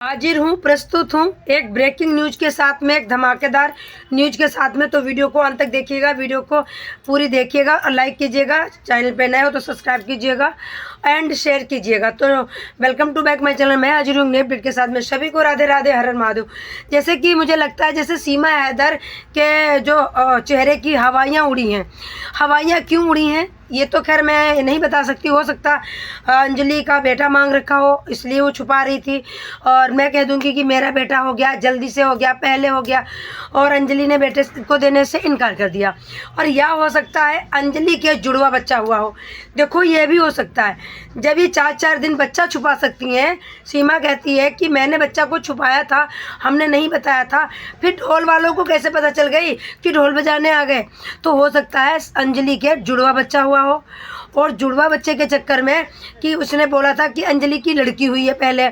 हाजिर हूँ, प्रस्तुत हूँ एक ब्रेकिंग न्यूज के साथ में, एक धमाकेदार न्यूज के साथ में। तो वीडियो को अंत तक देखिएगा, वीडियो को पूरी देखिएगा और लाइक कीजिएगा। चैनल पे नए हो तो सब्सक्राइब कीजिएगा एंड शेयर कीजिएगा। तो welcome to back my channel. मैं हाजिर हूँ नए अपडेट के साथ में। सभी को राधे राधे, हर हर महादेव। जैसे कि मुझे लगता है जैसे सीमा हैदर के जो चेहरे की हवाइयाँ उड़ी हैं। हवाइयाँ क्यों उड़ी हैं ये तो खैर मैं नहीं बता सकती। हो सकता अंजलि का बेटा मांग रखा हो, इसलिए वो छुपा रही थी। और मैं कह दूंगी कि मेरा बेटा हो गया, जल्दी से हो गया, पहले हो गया, और अंजलि ने बेटे को देने से इनकार कर दिया। और यह हो सकता है अंजलि के जुड़वा बच्चा हुआ हो। देखो ये भी हो सकता है। जब ये 4-4 दिन बच्चा छुपा सकती हैं, सीमा कहती है कि मैंने बच्चा को छुपाया था, हमने नहीं बताया था। फिर ढोल वालों को कैसे पता चल गई कि ढोल बजाने आ गए? तो हो सकता है अंजलि के जुड़वा बच्चा हुआ हो। और जुड़वा बच्चे के चक्कर में कि उसने बोला था कि अंजलि की लड़की हुई है पहले,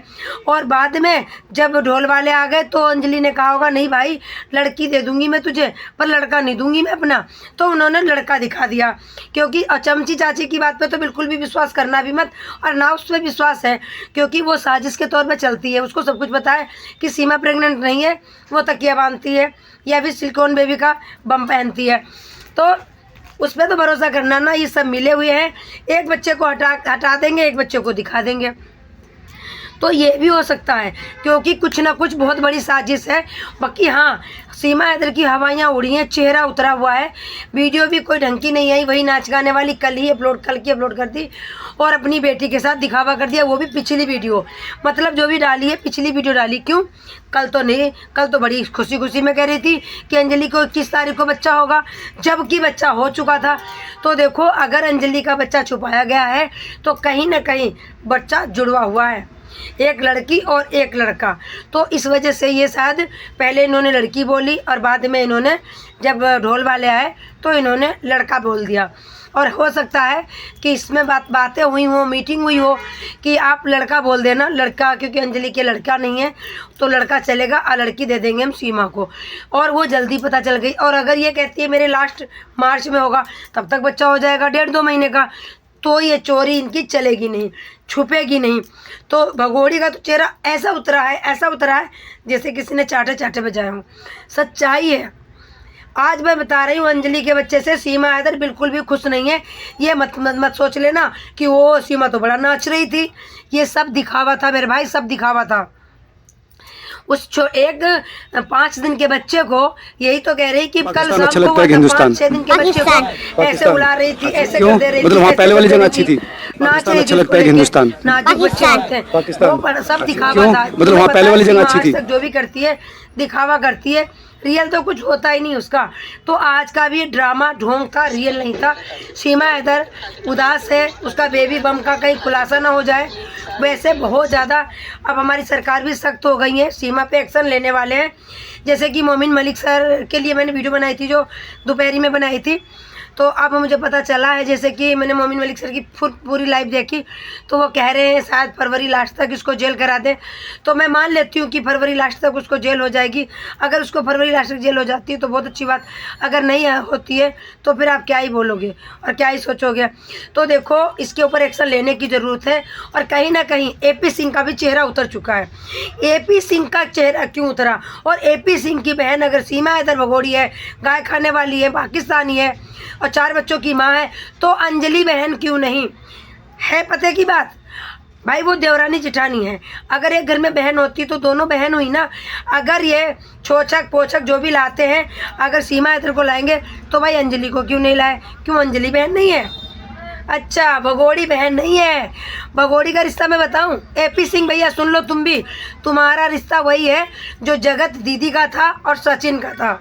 और बाद में जब ढोल वाले आ गए तो अंजलि ने कहा होगा नहीं भाई लड़की दे दूंगी मैं तुझे, पर लड़का नहीं दूंगी मैं अपना। तो उन्होंने लड़का दिखा दिया। क्योंकि चमची चाची की बात पे तो बिल्कुल भी विश्वास करना भी मत, और ना उस पर विश्वास है, क्योंकि वो साजिश के तौर पर चलती है। उसको सब कुछ पता है कि सीमा प्रेग्नेंट नहीं है, वो तकिया बांधती है या फिर सिलिकॉन बेबी का बम पहनती है। तो उस पर तो भरोसा करना ना। ये सब मिले हुए हैं, एक बच्चे को हटा देंगे, एक बच्चे को दिखा देंगे। तो ये भी हो सकता है, क्योंकि कुछ ना कुछ बहुत बड़ी साजिश है। बाकी हाँ, सीमा हैदर की हवाइयाँ उड़ी हैं, चेहरा उतरा हुआ है। वीडियो भी कोई ढंग की नहीं आई, वही नाच गाने वाली कल की अपलोड कर दी, और अपनी बेटी के साथ दिखावा कर दिया, वो भी पिछली वीडियो। मतलब जो भी डाली है पिछली वीडियो डाली। क्यों? कल तो नहीं, कल तो बड़ी खुशी खुशी में कह रही थी कि अंजलि को 21 तारीख को बच्चा होगा, जबकि बच्चा हो चुका था। तो देखो, अगर अंजलि का बच्चा छुपाया गया है तो कहीं ना कहीं बच्चा जुड़वा हुआ है, एक लड़की और एक लड़का। तो इस वजह से ये शायद पहले इन्होंने लड़की बोली और बाद में इन्होंने जब ढोल वाले आए तो इन्होंने लड़का बोल दिया। और हो सकता है कि इसमें बातें हुई हो, मीटिंग हुई हो कि आप लड़का बोल देना, लड़का, क्योंकि अंजलि के लड़का नहीं है तो लड़का चलेगा और लड़की दे देंगे हम सीमा को। और वो जल्दी पता चल गई। और अगर ये कहती है मेरे लास्ट मार्च में होगा, तब तक बच्चा हो जाएगा 1.5-2 महीने का, तो ये चोरी इनकी चलेगी नहीं, छुपेगी नहीं। तो भगोड़ी का तो चेहरा ऐसा उतरा है जैसे किसी ने चाटे बजाए हों। सच्चाई है। आज मैं बता रही हूँ, अंजलि के बच्चे से सीमा हैदर बिल्कुल भी खुश नहीं है। ये मत सोच लेना कि वो सीमा तो बड़ा नाच रही थी। ये सब दिखावा था मेरे भाई, सब दिखावा था। उस एक 5 दिन के बच्चे को यही तो कह रही कि कल शाम को 5-6 दिन के बच्चे को ऐसे उड़ा रही थी, ऐसे कर दे रही थी। मतलब वहाँ पहले वाली जगह अच्छी थी। नाचे अच्छा लगता है कि हिंदुस्तान, नाजुक बच्चे होते हैं, वो सब दिखावा था। मतलब वहाँ पहले वाली जगह अच्छी थी। जो भी करती है दिखावा करती है, रियल तो कुछ होता ही नहीं उसका। तो आज का भी ड्रामा ढोंग था, रियल नहीं था। सीमा हैदर उदास है, उसका बेबी बम का कहीं खुलासा ना हो जाए। वैसे बहुत ज़्यादा अब हमारी सरकार भी सख्त हो गई है, सीमा पे एक्शन लेने वाले हैं। जैसे कि मोमिन मलिक सर के लिए मैंने वीडियो बनाई थी, जो दोपहरी में बनाई थी। तो अब मुझे पता चला है, जैसे कि मैंने मोमिन मलिक सर की पूरी लाइव देखी, तो वो कह रहे हैं शायद फरवरी लास्ट तक इसको जेल करा दें। तो मैं मान लेती हूँ कि फरवरी लास्ट तक उसको जेल हो जाएगी। अगर उसको फरवरी लास्ट तक जेल हो जाती है तो बहुत अच्छी बात, अगर नहीं होती है तो फिर आप क्या ही बोलोगे और क्या ही सोचोगे। तो देखो, इसके ऊपर एक्शन लेने की ज़रूरत है। और कहीं ना कहीं AP सिंह का भी चेहरा उतर चुका है। AP सिंह का चेहरा क्यों उतरा? और AP सिंह की बहन अगर सीमा हैदर भगोड़ी है, गाय खाने वाली है, पाकिस्तानी है और 4 बच्चों की माँ है, तो अंजलि बहन क्यों नहीं है? पते की बात भाई, वो देवरानी जेठानी है। अगर एक घर में बहन होती तो दोनों बहन हुई ना। अगर ये छोचक पोछक जो भी लाते हैं, अगर सीमा हैदर को लाएंगे तो भाई अंजलि को क्यों नहीं लाए? क्यों अंजलि बहन नहीं है? अच्छा, भगोड़ी बहन नहीं है। भगोड़ी का रिश्ता मैं बताऊं? AP सिंह भैया सुन लो तुम भी, तुम्हारा रिश्ता वही है जो जगत दीदी का था और सचिन का था।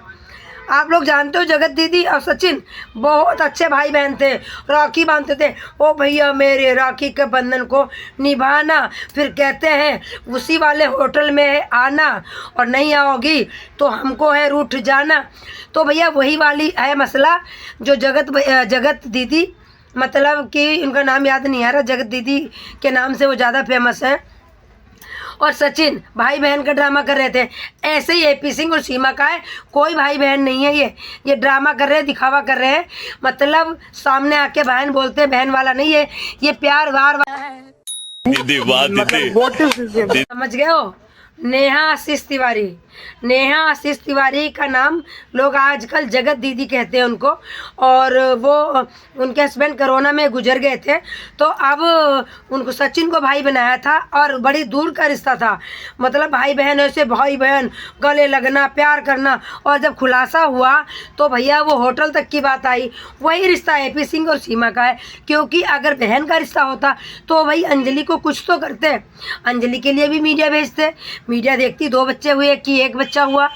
आप लोग जानते हो जगत दीदी और सचिन बहुत अच्छे भाई बहन थे, राखी बांधते थे। ओ भैया मेरे राखी के बंधन को निभाना, फिर कहते हैं उसी वाले होटल में है आना, और नहीं आओगी तो हमको है रूठ जाना। तो भैया वही वाली है मसला जो जगत दीदी, मतलब कि उनका नाम याद नहीं आ रहा, जगत दीदी के नाम से वो ज़्यादा फेमस है, और सचिन भाई बहन का ड्रामा कर रहे थे। ऐसे ही AP सिंह और सीमा का है, कोई भाई बहन नहीं है। ये ड्रामा कर रहे हैं, दिखावा कर रहे हैं। मतलब सामने आके बहन बोलते हैं, बहन वाला नहीं है ये, प्यार वार दीदी वाह दीदी, समझ गए हो? नेहा आशीष तिवारी। नेहा आशीष तिवारी का नाम लोग आजकल जगत दीदी कहते हैं उनको। और वो उनके हस्बैंड कोरोना में गुजर गए थे, तो अब उनको सचिन को भाई बनाया था और बड़ी दूर का रिश्ता था, मतलब भाई बहन ऐसे भाई बहन गले लगना प्यार करना। और जब खुलासा हुआ तो भैया वो होटल तक की बात आई। वही रिश्ता AP सिंह और सीमा का है, क्योंकि अगर बहन का रिश्ता होता तो भाई अंजलि को कुछ तो करते, अंजलि के लिए भी मीडिया भेजते। मीडिया देखती 2 बच्चे हुए कि 1 बच्चा हुआ,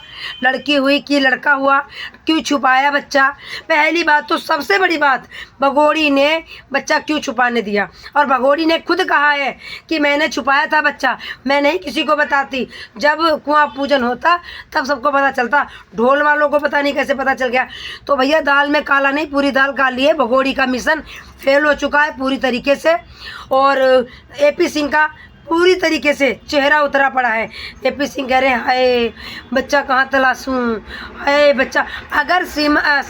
लड़की हुई कि लड़का हुआ, क्यों छुपाया बच्चा। पहली बात तो सबसे बड़ी बात, भगोड़ी ने बच्चा क्यों छुपाने दिया। और भगोड़ी ने खुद कहा है कि मैंने छुपाया था बच्चा, मैं नहीं किसी को बताती। जब कुआं पूजन होता तब सबको पता चलता, ढोल वालों को पता नहीं कैसे पता चल गया। तो भैया दाल में काला नहीं, पूरी दाल काली है। भगोड़ी का मिशन फेल हो चुका है पूरी तरीके से। और AP सिंह का पूरी तरीके से चेहरा उतरा पड़ा है। AP सिंह कह रहे हैं हाय बच्चा कहाँ तलाशूं, हाय बच्चा। अगर सीमा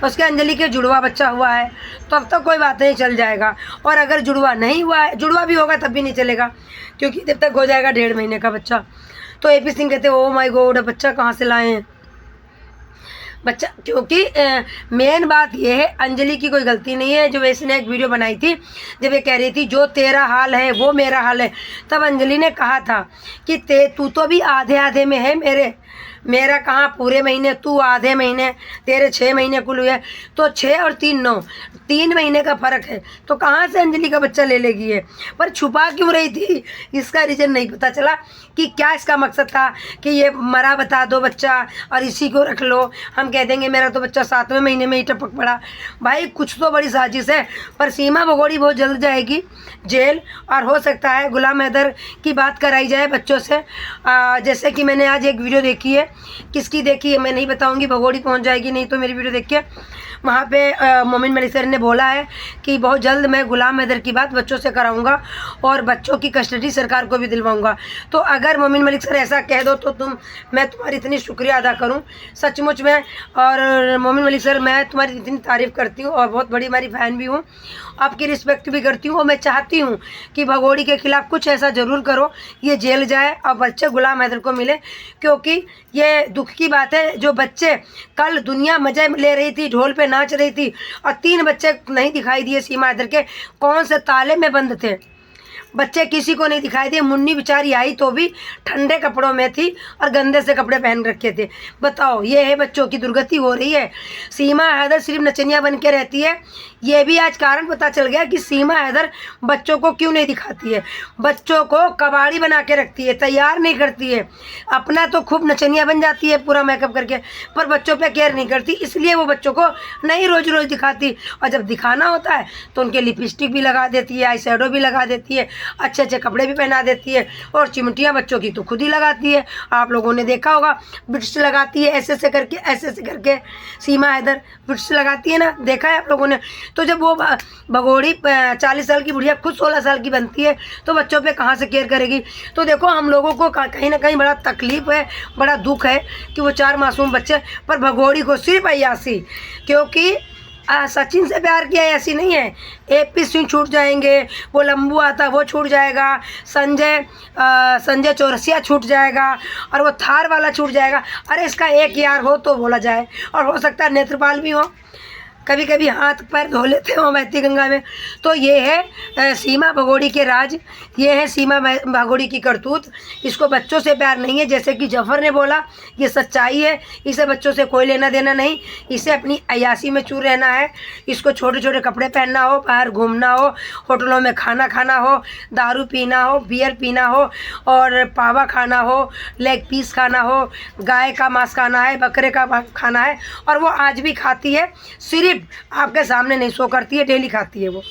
उसके अंजलि के जुड़वा बच्चा हुआ है तब तो कोई बात नहीं, चल जाएगा। और अगर जुड़वा नहीं हुआ है, जुड़वा भी होगा तब भी नहीं चलेगा, क्योंकि जब तक हो जाएगा 1.5 महीने का बच्चा। तो AP सिंह कहते ओ माय गॉड बच्चा कहाँ से लाए हैं बच्चा। क्योंकि मेन बात ये है, अंजलि की कोई गलती नहीं है। जो इसने एक वीडियो बनाई थी जब ये कह रही थी जो तेरा हाल है वो मेरा हाल है, तब अंजलि ने कहा था कि तू तो भी आधे आधे में है, मेरा कहाँ पूरे महीने, तू आधे महीने, तेरे 6 महीने कुल हुए। तो 6 और 3 9, 3 महीने का फ़र्क है। तो कहाँ से अंजलि का बच्चा ले लेगी है। पर छुपा क्यों रही थी, इसका रीज़न नहीं पता चला कि क्या इसका मकसद था कि ये मरा बता दो बच्चा और इसी को रख लो, हम कह देंगे मेरा तो बच्चा 7वें महीने में ही टपक पड़ा। भाई कुछ तो बड़ी साजिश है। पर सीमा भगोड़ी बहुत जल्द जाएगी जेल, और हो सकता है गुलाम हैदर की बात कराई जाए बच्चों से। जैसे कि मैंने आज एक वीडियो देखी है, किसकी देखी है मैं नहीं बताऊंगी, भगोड़ी पहुंच जाएगी नहीं तो मेरी वीडियो देख के। वहाँ पे मोमिन मलिक सर ने बोला है कि बहुत जल्द मैं गुलाम हैदर की बात बच्चों से कराऊंगा और बच्चों की कस्टडी सरकार को भी दिलवाऊंगा। तो अगर मोमिन मलिक सर ऐसा कह दो तो मैं तुम्हारी इतनी शुक्रिया अदा करूं सचमुच में। और मोमिन मलिक सर मैं तुम्हारी इतनी तारीफ़ करती हूँ और बहुत बड़ी हमारी फ़ैन भी हूँ, आपकी रिस्पेक्ट भी करती हूँ। और मैं चाहती हूँ कि भगोड़ी के ख़िलाफ़ कुछ ऐसा ज़रूर करो, ये जेल जाए और बच्चे गुलाम हैदर को मिले। क्योंकि ये दुख की बात है, जो बच्चे कल दुनिया मज़े ले रही थी, ढोल पे नाच रही थी, और 3 बच्चे नहीं दिखाई दिए सीमा हैदर के, कौन से ताले में बंद थे बच्चे, किसी को नहीं दिखाई दिए। मुन्नी बेचारी आई तो भी ठंडे कपड़ों में थी और गंदे से कपड़े पहन रखे थे। बताओ, ये है बच्चों की दुर्गति हो रही है। सीमा हैदर सिर्फ नचनिया बन के रहती है। ये भी आज कारण पता चल गया कि सीमा हैदर बच्चों को क्यों नहीं दिखाती है, बच्चों को कबाड़ी बना के रखती है, तैयार नहीं करती है। अपना तो खूब नचनिया बन जाती है पूरा मेकअप करके, पर बच्चों पे केयर नहीं करती, इसलिए वो बच्चों को नहीं रोज रोज दिखाती। और जब दिखाना होता है तो उनके लिपस्टिक भी लगा देती है, आई शैडो भी लगा देती है, अच्छे अच्छे कपड़े भी पहना देती है, और चिमटियाँ बच्चों की तो खुद ही लगाती है। आप लोगों ने देखा होगा, ब्रिट्स लगाती है ऐसे ऐसे करके सीमा हैदर ब्रिट्स लगाती है ना, देखा है आप लोगों ने। तो जब वो भगोड़ी 40 साल की बुढ़िया खुद 16 साल की बनती है तो बच्चों पे कहाँ से केयर करेगी। तो देखो हम लोगों को कहीं ना कहीं बड़ा तकलीफ़ है, बड़ा दुख है कि वो 4 मासूम बच्चे, पर भगोड़ी को सिर्फ अय्यासी, क्योंकि सचिन से प्यार किया ऐसी नहीं है। AP सिंह छूट जाएंगे, वो लंबू आता वो छूट जाएगा, संजय चौरसिया छूट जाएगा, और वो थार वाला छूट जाएगा। अरे इसका एक यार हो तो बोला जाए, और हो सकता है नेत्रपाल भी हो, कभी कभी हाथ पैर धो लेते हो बहती गंगा में। तो ये है सीमा भगोड़ी के राज, ये है सीमा भगोड़ी की करतूत। इसको बच्चों से प्यार नहीं है, जैसे कि जफर ने बोला, ये सच्चाई है। इसे बच्चों से कोई लेना देना नहीं, इसे अपनी अयासी में चूर रहना है। इसको छोटे छोटे कपड़े पहनना हो, बाहर घूमना हो, होटलों में खाना खाना हो, दारू पीना हो, बियर पीना हो, और पावा खाना हो, लेग पीस खाना हो, गाय का मांस खाना है, बकरे का खाना है। और वो आज भी खाती है, सिर्फ आपके सामने नहीं शो करती है, डेली खाती है। वो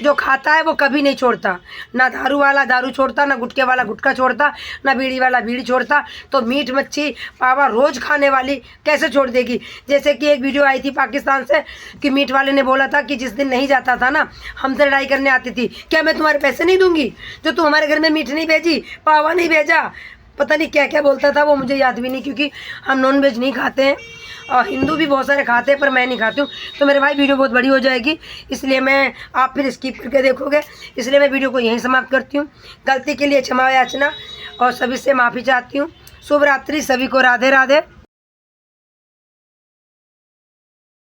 जो खाता है वो कभी नहीं छोड़ता, ना दारू वाला दारू छोड़ता, ना गुटके वाला गुटखा छोड़ता, ना बीड़ी वाला बीड़ी छोड़ता। तो मीट मच्छी पावा रोज़ खाने वाली कैसे छोड़ देगी। जैसे कि एक वीडियो आई थी पाकिस्तान से कि मीट वाले ने बोला था कि जिस दिन नहीं जाता था ना, हमसे लड़ाई करने आती थी, क्या मैं तुम्हारे पैसे नहीं दूंगी जो तू हमारे घर में मीट नहीं भेजी, पावा नहीं भेजा, पता नहीं क्या क्या बोलता था वो, मुझे याद भी नहीं, क्योंकि हम नॉन वेज नहीं खाते हैं। और हिंदू भी बहुत सारे खाते हैं पर मैं नहीं खाती हूँ। तो मेरे भाई वीडियो बहुत बड़ी हो जाएगी, इसलिए मैं आप फिर स्किप करके देखोगे, इसलिए मैं वीडियो को यहीं समाप्त करती हूँ। गलती के लिए क्षमा याचना और सभी से माफ़ी चाहती हूँ। शुभ रात्रि, सभी को राधे राधे।